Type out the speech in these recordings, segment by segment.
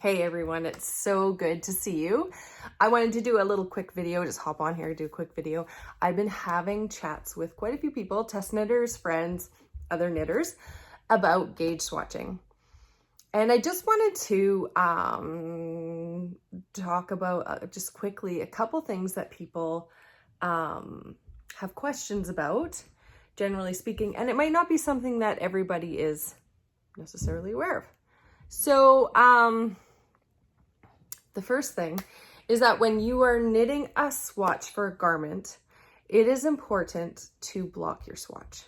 Hey everyone, it's so good to see you. I wanted to do a little quick video, just hop on here, do a quick video. I've been having chats with quite a few people, test knitters, friends, other knitters, about gauge swatching. And I just wanted to talk about just quickly a couple things that people have questions about, generally speaking, and it might not be something that everybody is necessarily aware of. So, the first thing is that when you are knitting a swatch for a garment, it is important to block your swatch.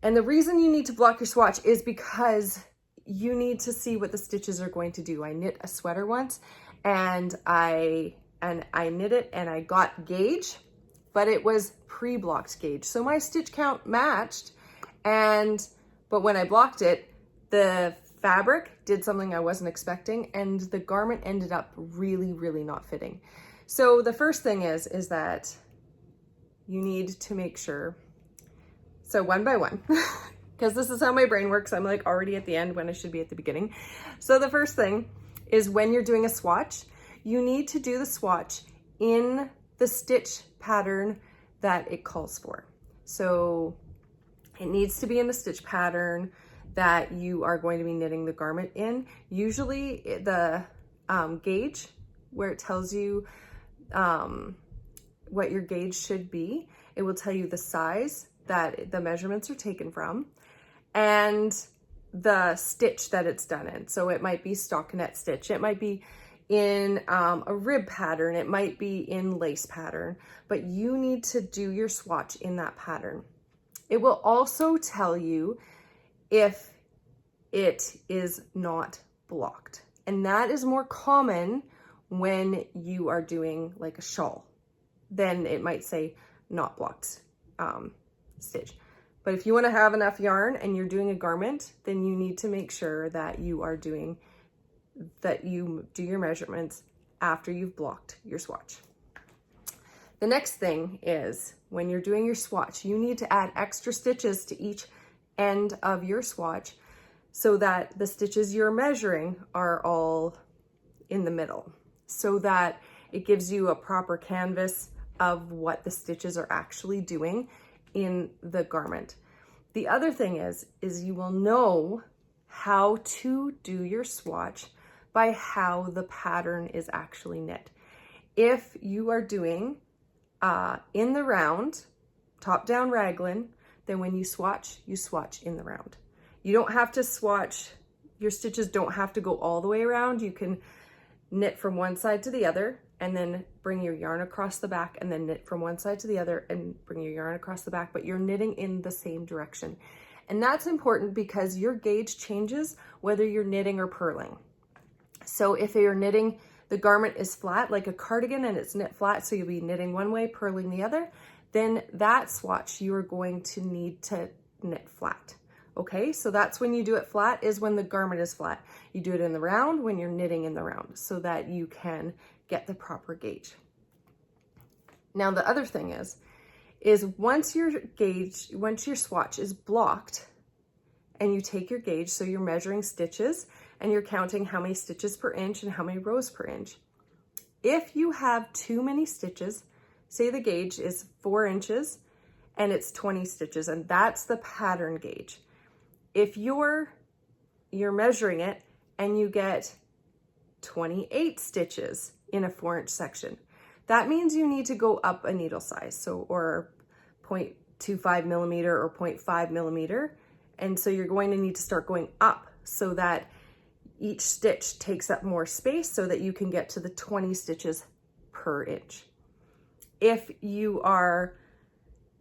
And the reason you need to block your swatch is because you need to see what the stitches are going to do. I knit a sweater once and I knit it and I got gauge, but it was pre-blocked gauge. So my stitch count matched, but when I blocked it, the fabric did something I wasn't expecting and the garment ended up really, really not fitting. So the first thing is that you need to make sure, so one by one, because this is how my brain works. I'm like already at the end when I should be at the beginning. So the first thing is when you're doing a swatch, you need to do the swatch in the stitch pattern that it calls for. So it needs to be in the stitch pattern that you are going to be knitting the garment in. Usually the gauge where it tells you what your gauge should be, it will tell you the size that the measurements are taken from and the stitch that it's done in. So it might be stockinette stitch, it might be in a rib pattern, it might be in lace pattern, but you need to do your swatch in that pattern. It will also tell you if it is not blocked. And that is more common when you are doing like a shawl. Then it might say not blocked stitch. But if you want to have enough yarn and you're doing a garment, then you need to make sure that you do your measurements after you've blocked your swatch. The next thing is when you're doing your swatch, you need to add extra stitches to each end of your swatch so that the stitches you're measuring are all in the middle, so that it gives you a proper canvas of what the stitches are actually doing in the garment. The other thing is you will know how to do your swatch by how the pattern is actually knit. If you are doing in the round, top down raglan, then when you swatch in the round. You don't have to swatch, your stitches don't have to go all the way around. You can knit from one side to the other and then bring your yarn across the back and then knit from one side to the other and bring your yarn across the back, but you're knitting in the same direction. And that's important because your gauge changes whether you're knitting or purling. So if you're knitting, the garment is flat like a cardigan and it's knit flat, so you'll be knitting one way, purling the other, then that swatch you are going to need to knit flat. Okay, so that's when you do it flat, is when the garment is flat. You do it in the round when you're knitting in the round so that you can get the proper gauge. Now the other thing is once your swatch is blocked and you take your gauge, so you're measuring stitches and you're counting how many stitches per inch and how many rows per inch. If you have too many stitches, say the gauge is 4 inches and it's 20 stitches, and that's the pattern gauge. If you're measuring it and you get 28 stitches in a 4-inch section, that means you need to go up a needle size, so or 0.25 millimeter or 0.5 millimeter. And so you're going to need to start going up so that each stitch takes up more space so that you can get to the 20 stitches per inch. If you are,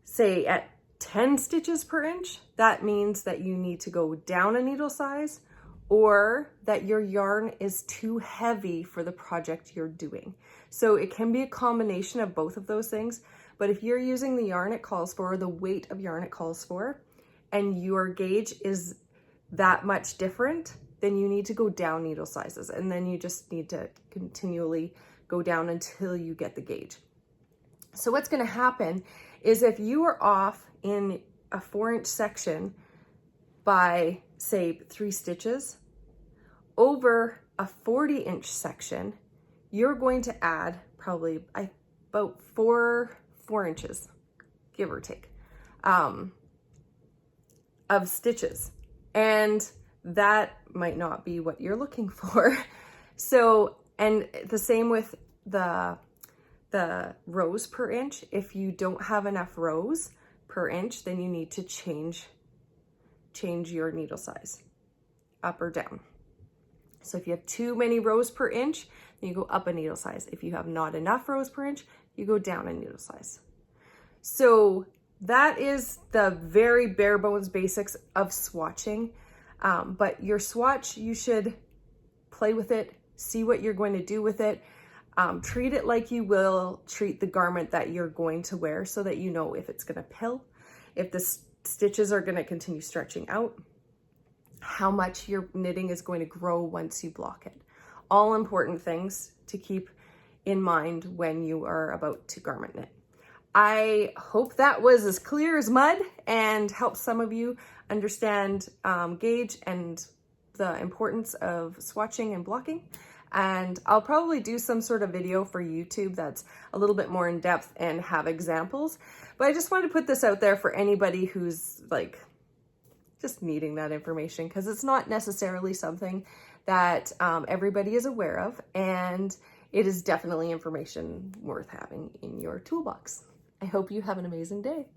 say, at 10 stitches per inch, that means that you need to go down a needle size or that your yarn is too heavy for the project you're doing. So it can be a combination of both of those things, but if you're using the yarn it calls for, or the weight of yarn it calls for, and your gauge is that much different, then you need to go down needle sizes, and then you just need to continually go down until you get the gauge. So what's going to happen is if you are off in a 4-inch section by say 3 stitches, over a 40-inch section, you're going to add probably about four inches, give or take, of stitches. And that might not be what you're looking for. So, and the same with the rows per inch. If you don't have enough rows per inch, then you need to change your needle size up or down. So if you have too many rows per inch, then you go up a needle size. If you have not enough rows per inch, you go down a needle size. So that is the very bare bones basics of swatching. But your swatch, you should play with it, see what you're going to do with it. Treat it like you will treat the garment that you're going to wear, so that you know if it's going to pill, if the stitches are going to continue stretching out, how much your knitting is going to grow once you block it. All important things to keep in mind when you are about to garment knit. I hope that was as clear as mud and helped some of you understand gauge and the importance of swatching and blocking. And I'll probably do some sort of video for YouTube that's a little bit more in depth and have examples. But I just wanted to put this out there for anybody who's like just needing that information, because it's not necessarily something that everybody is aware of, and it is definitely information worth having in your toolbox. I hope you have an amazing day.